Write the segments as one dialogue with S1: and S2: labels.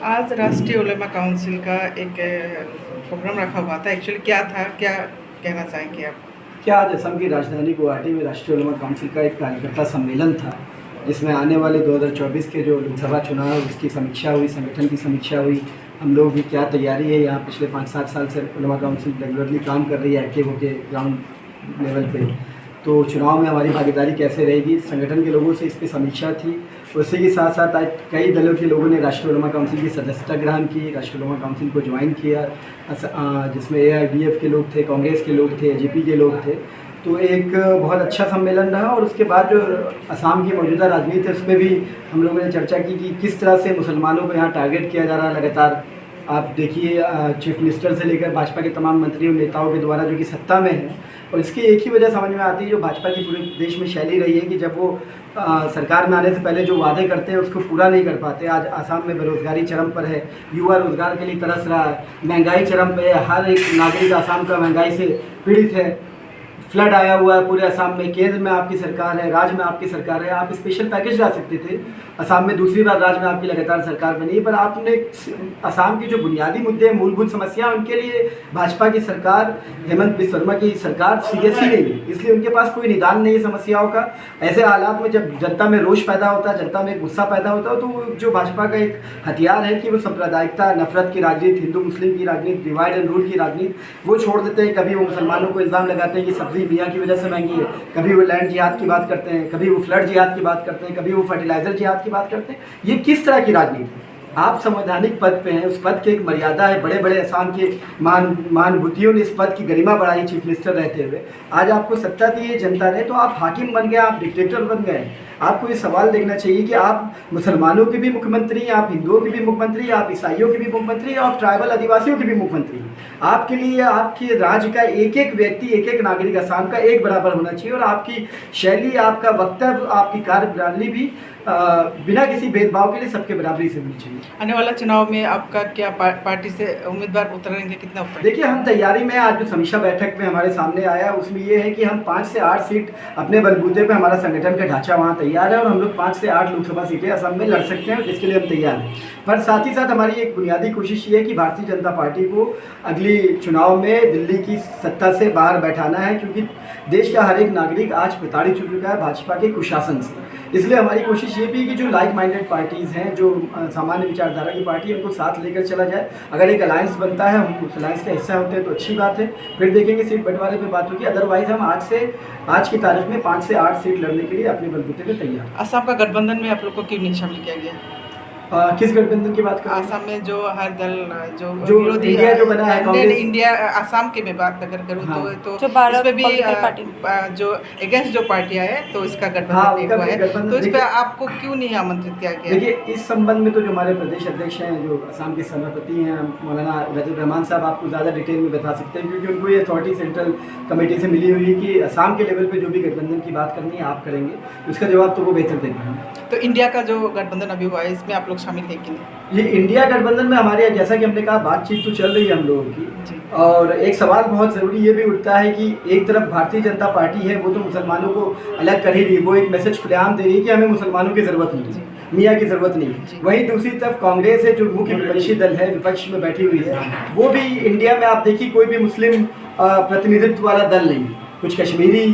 S1: आज राष्ट्रीय उलेमा काउंसिल का एक प्रोग्राम रखा हुआ था। एक्चुअली क्या था, क्या कहना चाहेंगे आप?
S2: क्या आज असम की राजधानी गुवाहाटी में राष्ट्रीय उलेमा काउंसिल का एक कार्यकर्ता सम्मेलन था, जिसमें आने वाले 2024 के जो लोकसभा चुनाव है उसकी समीक्षा हुई, संगठन की समीक्षा हुई। हम लोग की क्या तैयारी है, यहाँ पिछले 5-7 साल से उलेमा काउंसिल रेगुलरली काम कर रही है एक्टिव होकर ग्राउंड लेवल पे। तो चुनाव में हमारी भागीदारी कैसे रहेगी, संगठन के लोगों से इस पर समीक्षा थी। उसी के साथ साथ आज कई दलों के लोगों ने राष्ट्रीय उलेमा काउंसिल की सदस्यता ग्रहण की, राष्ट्रीय उलेमा काउंसिल को ज्वाइन किया, जिसमें AIDF के लोग थे, कांग्रेस के लोग थे, AJP के लोग थे। तो एक बहुत अच्छा सम्मेलन रहा। और उसके बाद जो असम की मौजूदा राजनीति है उसमें भी हम लोगों ने चर्चा की कि किस तरह से मुसलमानों को यहाँ टारगेट किया जा रहा है लगातार। आप देखिए, चीफ मिनिस्टर से लेकर भाजपा के तमाम मंत्रियों नेताओं के द्वारा जो कि सत्ता में है, और इसकी एक ही वजह समझ में आती है, जो भाजपा की पूरे देश में शैली रही है कि जब वो सरकार में आने से पहले जो वादे करते हैं उसको पूरा नहीं कर पाते। आज आसाम में बेरोजगारी चरम पर है, युवा रोजगार के लिए तरस रहा है, महंगाई चरम पे है, हर एक नागरिक आसाम का महंगाई से पीड़ित है। फ्लड आया हुआ है पूरे असम में, केंद्र में आपकी सरकार है, राज्य में आपकी सरकार है। आप स्पेशल पैकेज ला सकते थे। असम में दूसरी बार राज्य में आपकी लगातार सरकार बनी है, पर आपने असम की जो बुनियादी मुद्दे हैं, मूलभूत समस्या, उनके लिए भाजपा की सरकार, हेमंत बिस्वा शर्मा की सरकार सीरियस ही नहीं है। इसलिए उनके पास कोई निदान नहीं है समस्याओं का। ऐसे हालात में जब जनता में रोष पैदा होता है, जनता में गुस्सा पैदा होता है, तो जो भाजपा का एक हथियार है कि वो सांप्रदायिकता, नफरत की राजनीति, हिंदू मुस्लिम की राजनीति, डिवाइड एंड रूल की राजनीति वो छोड़ देते हैं। कभी वो मुसलमानों को इल्ज़ाम लगाते हैं कि सब्जी मियाँ की वजह से महंगी है, कभी वो लैंड जिहाद की बात करते हैं, कभी वो फ्लड जिहाद की बात करते हैं, कभी वो फर्टिलाइजर जिहाद की बात करते हैं। ये किस तरह की राजनीति है? आप संवैधानिक पद पे हैं, उस पद की एक मर्यादा है। बड़े बड़े असम के महानुभूतियों ने इस पद की गरिमा बढ़ाई चीफ मिनिस्टर रहते हुए। आज आपको सत्ता दी है जनता ने, तो आप हाकिम बन गए, आप डिक्टेटर बन गए। आपको ये सवाल देखना चाहिए कि आप मुसलमानों के भी मुख्यमंत्री, आप हिंदुओं के भी मुख्यमंत्री, आप ईसाइयों के भी मुख्यमंत्री और ट्राइबल आदिवासियों के भी मुख्यमंत्री। आपके लिए आपके राज्य का एक एक व्यक्ति, एक एक नागरिक असम का एक बराबर होना चाहिए। और आपकी शैली, आपका वक्तव्य, आपकी कार्यप्रणाली भी बिना किसी भेदभाव के लिए सबके बराबरी से होनी चाहिए।
S1: आने वाला चुनाव में आपका क्या पार्टी से उम्मीदवार उतरेंगे, कितना उतरेंगे?
S2: देखिए, हम तैयारी में, आज जो समीक्षा बैठक में हमारे सामने आया उसमें ये है कि हम 5 से 8 सीट अपने बलबूते पे, हमारा संगठन का ढांचा वहाँ तैयार है और हम लोग 5 से 8 लोकसभा सीटें असम में लड़ सकते हैं, जिसके लिए हम तैयार हैं। पर साथ ही साथ हमारी एक बुनियादी कोशिश ये है कि भारतीय जनता पार्टी को अगली चुनाव में दिल्ली की सत्ता से बाहर बैठाना है, क्योंकि देश का हर एक नागरिक आज प्रताड़ित हो चुका है भाजपा के कुशासन से। इसलिए हमारी कोशिश ये भी है कि जो लाइक माइंडेड पार्टीज़ हैं, जो सामान्य विचारधारा की पार्टी है, उनको साथ लेकर चला जाए। अगर एक अलायंस बनता है, हम उस अलायंस का हिस्सा होते हैं तो अच्छी बात है, फिर देखेंगे सीट बंटवारे पे बात होगी। अदरवाइज हम आज की तारीख में 5 से 8 सीट लड़ने के लिए अपने बलबूते पे तैयार हैं।
S1: असम का गठबंधन में आप लोग को क्यों नहीं शामिल किया गया?
S2: किस गठबंधन की बात कर रहे हैं?
S1: असम में जो हर दल जो
S2: विरोधी इंडिया जो बना है, कांग्रेस
S1: इंडिया, असम की मैं बात अगर करूँ
S2: हाँ।
S1: तो
S3: इसमें
S1: भी जो अगेंस्ट जो पार्टियां है तो इसका गठबंधन नहीं हुआ है, तो इस पर आपको क्यों नहीं आमंत्रित किया गया?
S2: देखिए, इस संबंध में तो जो हमारे प्रदेश अध्यक्ष हैं, जो असम के सभापति हैं मौलाना रजब रहमान साहब, आपको ज़्यादा डिटेल में बता सकते हैं, क्योंकि उनको ये अथॉरिटी सेंट्रल कमेटी से मिली हुई है कि असम के लेवल पे जो भी गठबंधन की बात करनी है आप करेंगे, उसका जवाब तो वो बेहतर दे पाएंगे।
S1: तो इंडिया का जो गठबंधन अभी हुआ है, इसमें आप लोग शामिल हैं कि नहीं?
S2: ये इंडिया गठबंधन में हमारे, जैसा कि हमने कहा, बातचीत तो चल रही है हम लोगों की। और एक सवाल बहुत ज़रूरी ये भी उठता है कि एक तरफ भारतीय जनता पार्टी है, वो तो मुसलमानों को अलग कर ही रही है, वो एक मैसेज खुलेआम दे रही है कि हमें मुसलमानों की ज़रूरत नहीं है, मियाँ की ज़रूरत नहीं है। वहीं दूसरी तरफ कांग्रेस है, जो मुख्य विपक्षी दल है, विपक्ष में बैठी हुई है, वो भी इंडिया में आप देखिए कोई भी मुस्लिम प्रतिनिधित्व वाला दल नहीं है। कुछ कश्मीरी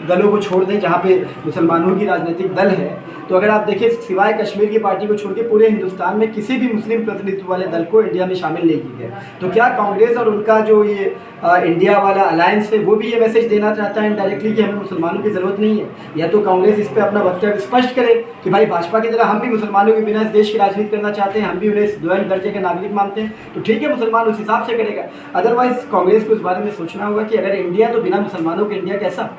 S2: दलों को छोड़ दें जहाँ पे मुसलमानों की राजनीतिक दल है, तो अगर आप देखिए सिवाय कश्मीर की पार्टी को छोड़ के पूरे हिंदुस्तान में किसी भी मुस्लिम प्रतिनिधित्व वाले दल को इंडिया में शामिल नहीं किया गया। तो क्या कांग्रेस और उनका जो ये इंडिया वाला अलायंस है वो भी ये मैसेज देना चाहता है इनडायरेक्टली कि हमें मुसलमानों की ज़रूरत नहीं है? या तो कांग्रेस इस पर अपना वक्तव्य स्पष्ट करे कि भाई भाजपा की तरह हम भी मुसलमानों के बिना इस देश की राजनीति करना चाहते हैं, हम भी उन्हें द्वैत दर्जे के नागरिक मानते हैं, तो ठीक है, मुसलमान उस हिसाब से करेगा। अदरवाइज कांग्रेस को इस बारे में सोचना होगा कि अगर इंडिया, तो बिना मुसलमानों के इंडिया कैसा?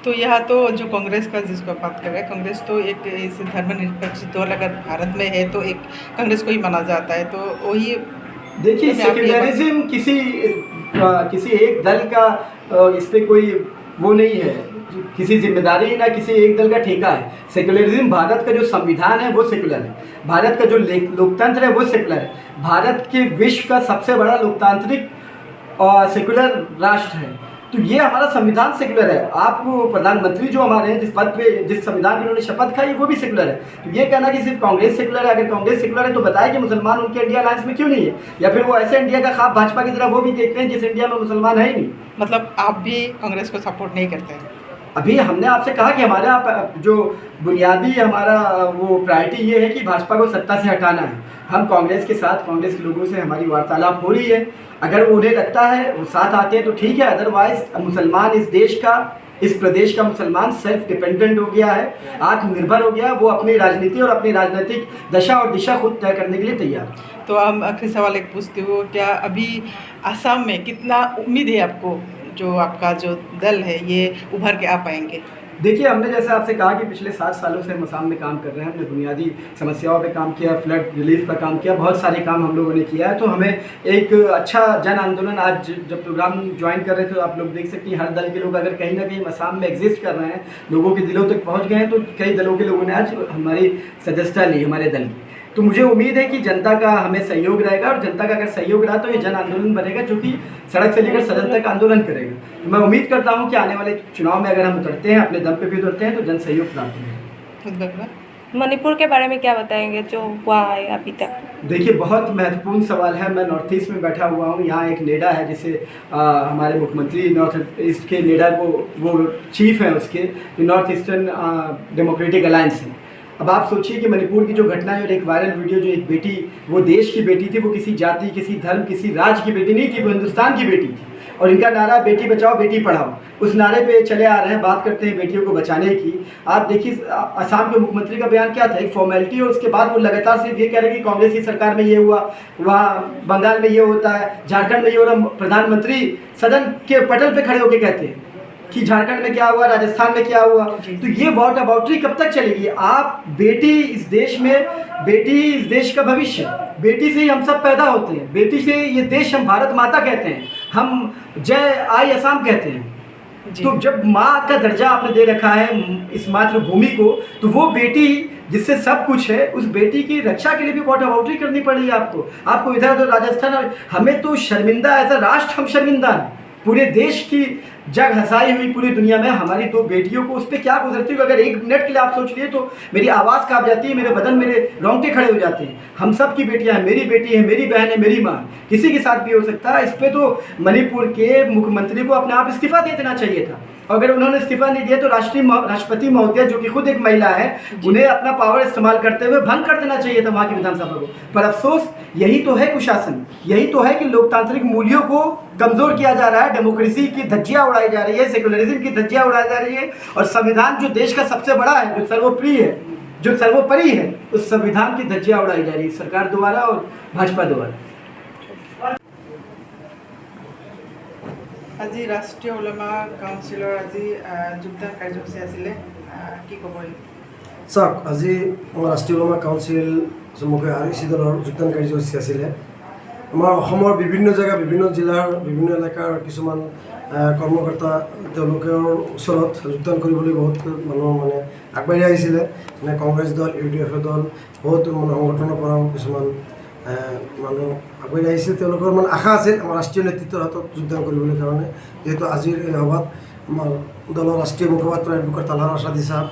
S1: तो यहाँ तो जो कांग्रेस का जिसको बात कर रहे हैं, कांग्रेस तो एक इस धर्मनिरपेक्ष दल अगर भारत में है तो एक कांग्रेस को ही माना जाता है, तो वही
S2: देखिए, सेक्युलरिज्म किसी एक दल का इस पर कोई वो नहीं है, किसी जिम्मेदारी ना किसी एक दल का ठेका है। सेक्युलरिज्म, भारत का जो संविधान है वो सेक्युलर है, भारत का जो लोकतंत्र है वो सेक्युलर है, भारत के विश्व का सबसे बड़ा लोकतांत्रिक और सेक्युलर राष्ट्र है। तो ये हमारा संविधान सेकुलर है। आप वो प्रधानमंत्री जो हमारे हैं, जिस पद पे, जिस संविधान की उन्होंने शपथ खाई, वो भी सेकुलर है। तो ये कहना कि सिर्फ कांग्रेस सेकुलर है, अगर कांग्रेस सेकुलर है तो बताए कि मुसलमान उनके इंडिया अलायंस में क्यों नहीं है, या फिर वो ऐसे इंडिया का ख्वाब भाजपा की तरह वो भी देखते हैं जिस इंडिया में मुसलमान है ही नहीं।
S1: मतलब आप भी कांग्रेस को सपोर्ट नहीं करते हैं?
S2: अभी हमने आपसे कहा कि हमारे यहाँ जो बुनियादी हमारा वो प्रायोरिटी ये है कि भाजपा को सत्ता से हटाना है। हम कांग्रेस के साथ, कांग्रेस के लोगों से हमारी वार्तालाप हो रही है। अगर उन्हें लगता है वो साथ आते हैं तो ठीक है, अदरवाइज मुसलमान इस देश का, इस प्रदेश का मुसलमान सेल्फ डिपेंडेंट हो गया है, आत्मनिर्भर हो गया है। वो अपनी राजनीति और अपनी राजनीतिक दशा और दिशा खुद तय करने के लिए तैयार है।
S1: तो हम आखिरी सवाल एक पूछते हो, क्या अभी असम में कितना उम्मीद है आपको, जो आपका जो दल है ये उभर के आ पाएंगे?
S2: देखिए, हमने जैसे आपसे कहा कि पिछले 7 सालों से हम असम में काम कर रहे हैं। हमने बुनियादी समस्याओं पे काम किया, फ्लड रिलीफ का काम किया, बहुत सारे काम हम लोगों ने किया है। तो हमें एक अच्छा जन आंदोलन, आज जब प्रोग्राम ज्वाइन कर रहे थे तो आप लोग देख सकते हैं, हर दल के लोग अगर कहीं ना कहीं असम में एग्जिस्ट कर रहे हैं, लोगों के दिलों तक पहुँच गए हैं। तो कई दलों के लोगों ने आज हमारी सदस्यता ली, हमारे दल की। तो मुझे उम्मीद है कि जनता का हमें सहयोग रहेगा, और जनता का अगर सहयोग रहा तो ये जन आंदोलन बनेगा, जो कि सड़क से लेकर सदन तक आंदोलन करेगा। तो मैं उम्मीद करता हूँ कि आने वाले चुनाव में अगर हम उतरते हैं, अपने दम पे भी उतरते हैं, तो जन सहयोग प्राप्त होगा।
S3: मणिपुर के बारे में क्या बताएंगे जो हुआ है अभी तक?
S2: देखिए, बहुत महत्वपूर्ण सवाल है। मैं नॉर्थ ईस्ट में बैठा हुआ हूँ। यहाँ एक नेडा है जिसे हमारे मुख्यमंत्री नॉर्थ ईस्ट के नेडा को वो चीफ हैं उसके, नॉर्थ ईस्टर्न डेमोक्रेटिक अलायंस है। अब आप सोचिए कि मणिपुर की जो घटना है और एक वायरल वीडियो, जो एक बेटी, वो देश की बेटी थी, वो किसी जाति, किसी धर्म, किसी राज्य की बेटी नहीं थी, वो हिंदुस्तान की बेटी थी। और इनका नारा बेटी बचाओ बेटी पढ़ाओ, उस नारे पे चले आ रहे हैं, बात करते हैं बेटियों को बचाने की। आप देखिए असम के मुख्यमंत्री का बयान क्या था, एक फॉर्मेलिटी, और उसके बाद वो लगातार सिर्फ ये कह रहे हैं कि कांग्रेस की सरकार में ये हुआ, वहाँ बंगाल में ये होता है, झारखंड में ये हो रहा। प्रधानमंत्री सदन के पटल पे खड़े होकर कहते हैं कि झारखंड में क्या हुआ, राजस्थान में क्या हुआ। तो ये वॉट अबाउटरी कब तक चलेगी? आप बेटी इस देश में, बेटी इस देश का भविष्य, बेटी से ही हम सब पैदा होते हैं, बेटी से ये देश हम भारत माता कहते हैं, हम जय आई असम कहते हैं। तो जब माँ का दर्जा आपने दे रखा है इस मातृभूमि को, तो वो बेटी जिससे सब कुछ है, उस बेटी की रक्षा के लिए भी वॉट अबाउटरी करनी पड़ेगी आपको इधर उधर राजस्थान। हमें तो शर्मिंदा, एज अ राष्ट्र हम शर्मिंदा हैं। पूरे देश की जग हंसाई हुई पूरी दुनिया में हमारी 2 बेटियों को, उस पर क्या गुजरती हुई, अगर 1 मिनट के लिए आप सोच लिए तो मेरी आवाज़ काँप जाती है, मेरे बदन, मेरे रोंगटे खड़े हो जाते हैं। हम सब की बेटियां हैं, मेरी बेटी है, मेरी बहन है, मेरी माँ, किसी के साथ भी हो सकता है। इस पर तो मणिपुर के मुख्यमंत्री को अपने आप इस्तीफा दे देना चाहिए था। अगर उन्होंने इस्तीफा नहीं दिया तो राष्ट्रपति महोदय, जो कि खुद एक महिला है, उन्हें अपना पावर इस्तेमाल करते हुए भंग कर देना चाहिए था वहाँ की विधानसभा को। पर अफसोस, यही तो है कुशासन, यही तो है कि लोकतांत्रिक मूल्यों को कमजोर किया जा रहा है, डेमोक्रेसी की धज्जियां उड़ाई जा रही है, सेकुलरिज्म की धज्जियां उड़ाई जा रही है, और संविधान जो देश का सबसे बड़ा है, जो सर्वप्रिय है, जो सर्वोपरि है, उस संविधान की धज्जियां उड़ाई जा रही है सरकार द्वारा और भाजपा द्वारा।
S1: আজি ৰাষ্ট্ৰীয় ওলমা কাউন্সিলৰ আজি যোগদান কাৰ্যসূচী আছিলে, কি ক'ব?
S4: চাওক, আজি আমাৰ ৰাষ্ট্ৰীয় ওলমা কাউন্সিল চমুকৈ REC দলৰ যোগদান কাৰ্যসূচী আছিলে। আমাৰ অসমৰ বিভিন্ন জেগা, বিভিন্ন জিলাৰ, বিভিন্ন এলেকাৰ কিছুমান কৰ্মকৰ্তা তেওঁলোকৰ ওচৰত যোগদান কৰিবলৈ বহুত মানুহ মানে আগবাঢ়ি আহিছিলে। যেনে কংগ্ৰেছ দল, UDF দল, বহুত মানে সংগঠনৰ পৰাও কিছুমান মানুহ আগবাঢ়ি আহিছিল। তেওঁলোকৰ মানে আশা আছিল আমাৰ ৰাষ্ট্ৰীয় নেতৃত্বৰ হাতত যোগদান কৰিবলৈ কাৰণে। যিহেতু আজিৰ এই সভাত আমাৰ দলৰ ৰাষ্ট্ৰীয় মুখপাত্ৰ এডভোকেট তালহাৰ আছাদী চাহাব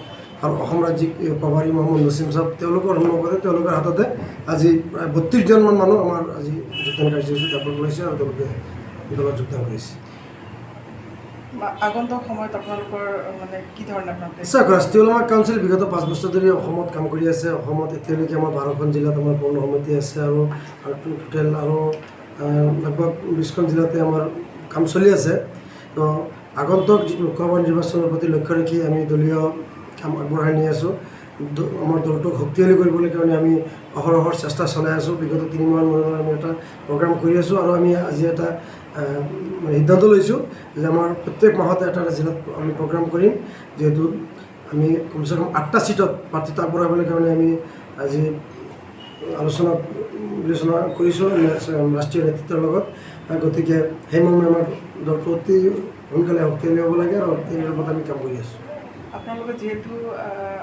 S4: আৰু অসম ৰাজ্যিক প্ৰভাৰী মহম্মদ নছিম চাহাব, তেওঁলোকৰ সন্মুখতে, তেওঁলোকৰ হাততে আজি প্ৰায় 32জনমান মানুহ আমাৰ আজি যোগদান কাৰ্যসূচীত আগভাগ লৈছে আৰু তেওঁলোকে দলত যোগদান কৰিছে।
S1: আগন্তুক সময়ত আপোনালোকৰ মানে কি ধৰণে আপোনালোকে?
S4: চাওক, ৰাষ্ট্ৰীয় ওলমা কাউন্সিল বিগত 5 বছৰ ধৰি অসমত কাম কৰি আছে। অসমত এতিয়ালৈকে আমাৰ 12খন জিলাত আমাৰ পৌৰ সমিতি আছে, আৰু টোটেল আৰু লগভগ 20খন জিলাতে আমাৰ কাম চলি আছে। তো আগন্তুক যিটো লোকসভা নিৰ্বাচনৰ প্ৰতি লক্ষ্য ৰাখি আমি দলীয় কাম আগবঢ়াই নি আছোঁ। আমাৰ দলটোক শক্তিশালী কৰিবলৈ কাৰণে আমি অহৰহৰ চেষ্টা চলাই আছোঁ। বিগত 3 মাহৰ মূৰে আমি এটা প্ৰগ্ৰাম কৰি আছোঁ, আৰু আমি আজি এটা সিদ্ধান্ত লৈছোঁ যে আমাৰ প্ৰত্যেক মাহতে এটা জিলাত আমি প্ৰগ্ৰাম কৰিম। যিহেতু আমি কমচে কম 8টা ছিটত প্ৰাৰ্থিতা আগবঢ়াবলৈ কাৰণে আমি আজি আলোচনা বিবেচনা কৰিছোঁ ৰাষ্ট্ৰীয় নেতৃত্বৰ লগত। গতিকে সেইমৰ্মে আমাৰ দলটো অতি সোনকালে শক্তিশালী হ'ব লাগে, আৰু এই ৰূপত আমি কাম কৰি আছোঁ।
S1: আপোনালোকে যিহেতু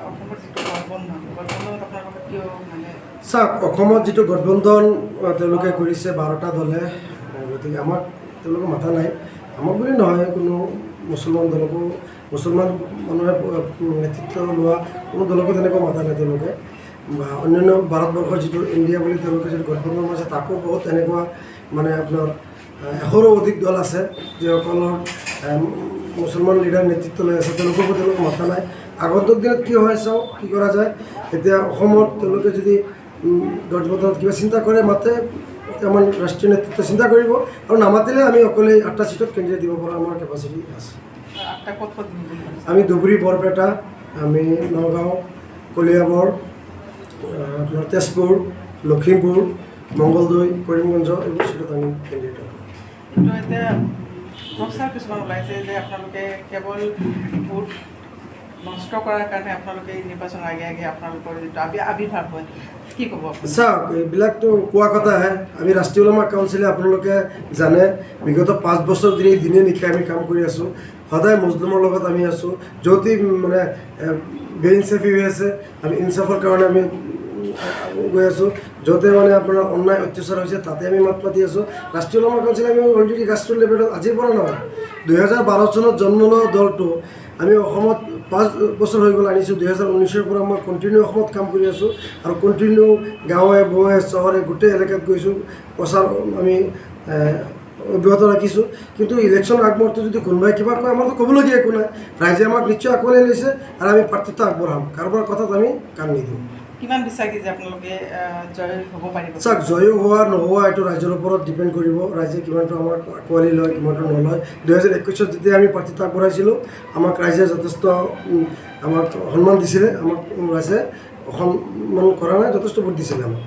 S1: অসমৰ যিটো গঠবন্ধনত আপোনালোকে কিয় মানে?
S4: চাওক, অসমত যিটো গঠবন্ধন তেওঁলোকে কৰিছে 12টা দলে, গতিকে আমাক তেওঁলোকে মাতা নাই। আমাক বুলি নহয় কোনো মুছলমান দলকো মুছলমান মানুহে নেতৃত্ব লোৱা কোনো দলকো তেনেকুৱা মাতা নাই তেওঁলোকে বা অন্যান্য ভাৰতবৰ্ষৰ যিটো ইণ্ডিয়া বুলি তেওঁলোকে যিটো গঠবন্ধন আছে তাকো বহুত এনেকুৱা মানে আপোনাৰ 100ৰো অধিক দল আছে যিসকলৰ মুছলমান লিডাৰ নেতৃত্ব লৈ আছে তেওঁলোককো তেওঁলোকে মাতা নাই আগন্তুক দিনত কি হয় চাওঁ কি কৰা যায় এতিয়া অসমত তেওঁলোকে যদি গঠবন্ধনত কিবা চিন্তা কৰে মাতে আমাৰ ৰাষ্ট্ৰীয় নেতৃত্ব চিন্তা কৰিব আৰু নামাতিলে আমি অকলে 8টা চিটত কেণ্ডিডেট দিব পৰা আমাৰ কেপাচিটি আছে
S1: आपका कौन कौन
S4: আমি ধুবুৰী বৰপেটা আমি নগাঁও কলিয়াবৰ আপোনাৰ তেজপুৰ লখিমপুৰ মংগলদৈ কৰিমগঞ্জ এইবোৰ চিটত আমি কেণ্ডিডেট হ'ম
S1: কিন্তু এতিয়া প্ৰচাৰ কিছুমান ওলাইছে যে আপোনালোকে কেৱল ভোট নষ্ট কৰাৰ কাৰণে আপোনালোকে এই নিৰ্বাচনৰ আগে আগে আপোনালোকৰ যিটো আবিৰ্ভাৱ হয় কি ক'ব আপুনি?
S4: চাওক এইবিলাকতো কোৱা কথাহে আমি ৰাষ্ট্ৰীয় ওলামা কাউন্সিলে আপোনালোকে জানে বিগত 5 বছৰ ধৰি দিনে নিশাই আমি কাম কৰি আছোঁ সদায় মজলুমৰ লগত আমি আছোঁ য'তে মানে বেইনচাফি হৈ আছে আমি ইনচাফৰ কাৰণে আমি গৈ আছোঁ য'তে মানে আপোনাৰ অন্যায় অত্যাচাৰ হৈছে তাতে আমি মাত মাতি আছোঁ ৰাষ্ট্ৰীয় ওলামা কাউন্সিলে আমি অলৰেডি ৰাষ্ট্ৰীয় লেভেলত আজিৰ পৰা নহয় 2012 চনত জন্ম লোৱা দলটো আমি অসমত 5 বছৰ হৈ গ'ল আনিছোঁ 2019ৰ পৰা মই কণ্টিনিউ অসমত কাম কৰি আছোঁ আৰু কণ্টিনিউ গাঁৱে বয়ে চহৰে গোটেই এলেকাত গৈছোঁ প্ৰচাৰ আমি অব্যাহত ৰাখিছোঁ কিন্তু ইলেকশ্যন আগমুহূৰ্তত যদি কোনোবাই কিবা কয় আমাৰতো ক'বলগীয়া একো নাই ৰাইজে আমাক নিশ্চয় আঁকোৱালি লৈছে আৰু আমি প্ৰাৰ্থিত্ব আগবঢ়াম কাৰোবাৰ কথাত আমি কাণ নিদিওঁ
S1: কিমান বিশ্বাসী যে আপোনালোকে জয় হ'ব পাৰিব?
S4: চাওক জয়ো হোৱা নোহোৱা এইটো ৰাইজৰ ওপৰত ডিপেণ্ড কৰিব ৰাইজে কিমানটো আমাক আঁকোৱালি লয় কিমানটো নলয় 2021ত যেতিয়া আমি প্ৰাৰ্থিত্ব আগবঢ়াইছিলোঁ আমাক ৰাইজে যথেষ্ট আমাক সন্মান দিছিলে আমাক ৰাইজে অসন্মান কৰা নাই যথেষ্ট ভোট দিছিলে আমাক